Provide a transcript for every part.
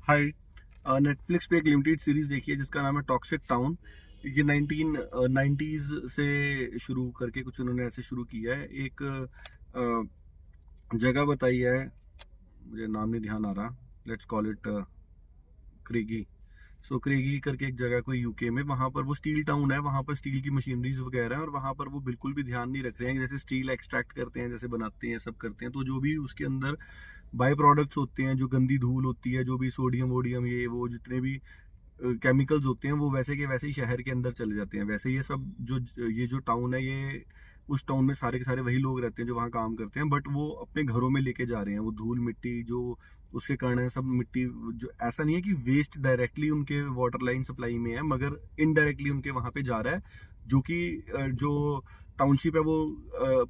हाय। Netflix पे एक limited series देखी है जिसका नाम है टॉक्सिक टाउन। ये 1990s से शुरू करके कुछ उन्होंने ऐसे शुरू किया है। एक जगह बताई है, मुझे नाम नहीं ध्यान आ रहा। Let's call it Craigie. So Craigie करके एक जगह कोई यूके में, वहां पर वो स्टील टाउन है, वहां पर स्टील की मशीनरीज वगैरह है और वहां पर वो बिल्कुल भी ध्यान नहीं रख रहे हैं। जैसे स्टील एक्सट्रैक्ट करते हैं, जैसे बनाते हैं, सब करते हैं, तो जो भी उसके अंदर बाई प्रोडक्ट्स होते हैं, जो गंदी धूल होती है, जो भी सोडियम वोडियम, ये वो जितने भी केमिकल्स होते हैं, वो वैसे के वैसे ही शहर के अंदर चले जाते हैं। वैसे ये सब जो टाउन है, ये उस टाउन में सारे के सारे वही लोग रहते हैं जो वहाँ काम करते हैं, बट वो अपने घरों में लेके जा रहे हैं वो धूल मिट्टी जो उसके कारण है, सब मिट्टी। जो ऐसा नहीं है कि वेस्ट डायरेक्टली उनके वाटर लाइन सप्लाई में है, मगर इनडायरेक्टली उनके वहां पे जा रहा है, जो कि जो टाउनशिप है वो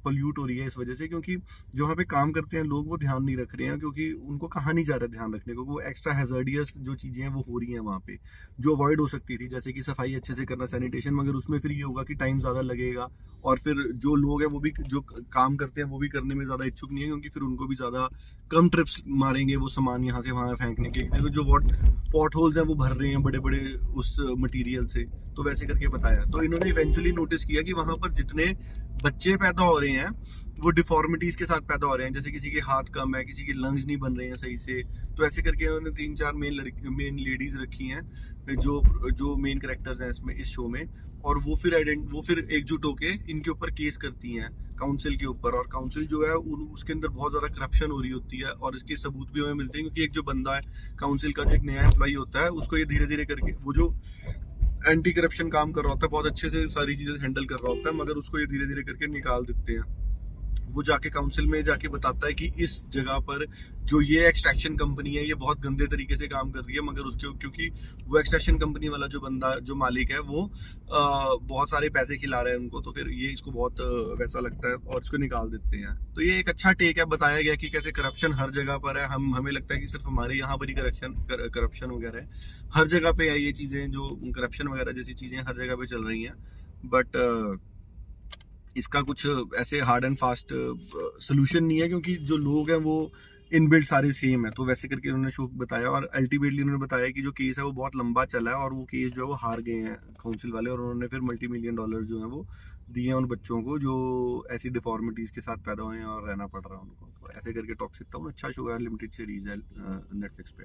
पोल्यूट हो रही है इस वजह से, क्योंकि जो वहाँ पे काम करते हैं लोग वो ध्यान नहीं रख रहे हैं, क्योंकि उनको कहा नहीं जा रहा ध्यान रखने को। वो एक्स्ट्रा हैजर्डियस जो चीजें हैं वो हो रही हैं वहाँ पे, जो अवॉइड हो सकती थी, जैसे कि सफाई अच्छे से करना, सैनिटेशन, मगर उसमें फिर ये होगा कि टाइम ज्यादा लगेगा। और फिर जो लोग हैं वो भी जो काम करते हैं वो भी करने में ज्यादा इच्छुक नहीं है, क्योंकि फिर उनको भी ज्यादा कम ट्रिप्स मारेंगे वो सामान यहाँ से वहां फेंकने के। देखो जो पॉट होल्स हैं वो भर रहे हैं बड़े बड़े उस मटेरियल से, तो वैसे करके बताया। तो इन्होंने इवेंचुअली नोटिस किया कि वहां पर जितने बच्चे पैदा हो रहे हैं वो डिफॉर्मिटीज के साथ पैदा हो रहे हैं, जैसे किसी के हाथ कम है, किसी के लंग्स नहीं बन रहे हैं सही से। तो ऐसे करके इन्होंने 3-4 मेन लेडीज रखी हैं, जो जो मेन कैरेक्टर्स हैं इसमें, इस शो में। और वो फिर एकजुट होके इनके ऊपर केस करती हैं काउंसिल के ऊपर। और काउंसिल जो है उसके अंदर बहुत ज्यादा करप्शन हो रही होती है, और इसके सबूत भी हमें मिलते हैं, क्योंकि एक जो बंदा है काउंसिल का, जो एक नया एम्प्लॉई होता है, उसको ये धीरे धीरे करके, वो जो एंटी करप्शन काम कर रहा होता है, बहुत अच्छे से सारी चीजें हैंडल कर रहा होता है, मगर उसको ये धीरे धीरे करके निकाल देते हैं। वो जाके काउंसिल में जाके बताता है कि इस जगह पर जो ये एक्सट्रैक्शन कंपनी है ये बहुत गंदे तरीके से काम कर रही है, मगर उसके क्योंकि वो एक्सट्रैक्शन कंपनी वाला जो बंदा, जो मालिक है, वो बहुत सारे पैसे खिला रहे हैं उनको, तो फिर ये इसको बहुत वैसा लगता है और इसको निकाल देते हैं। तो ये एक अच्छा टेक है, बताया गया कि कैसे करप्शन हर जगह पर है। हमें लगता है कि सिर्फ हमारे यहाँ पर ही करप्शन वगैरह है, हर जगह पे है ये चीजें, जो करप्शन वगैरह जैसी चीजें हर जगह पे चल रही हैं। बट इसका कुछ ऐसे हार्ड एंड फास्ट सोल्यूशन नहीं है, क्योंकि जो लोग हैं वो इनबिल्ट सारे सेम है। तो वैसे करके उन्होंने शो बताया, और अल्टीमेटली उन्होंने बताया कि जो केस है वो बहुत लंबा चला है, और वो केस जो है वो हार गए हैं काउंसिल वाले, और उन्होंने फिर $multi-million जो है वो दिए हैं उन बच्चों को जो ऐसी डिफॉर्मिटीज के साथ पैदा हुए हैं और रहना पड़ रहा है उनको। तो ऐसे करके टॉक्सिक टाउन अच्छा शो है, लिमिटेड सीरीज है, नेटफ्लिक्स पे।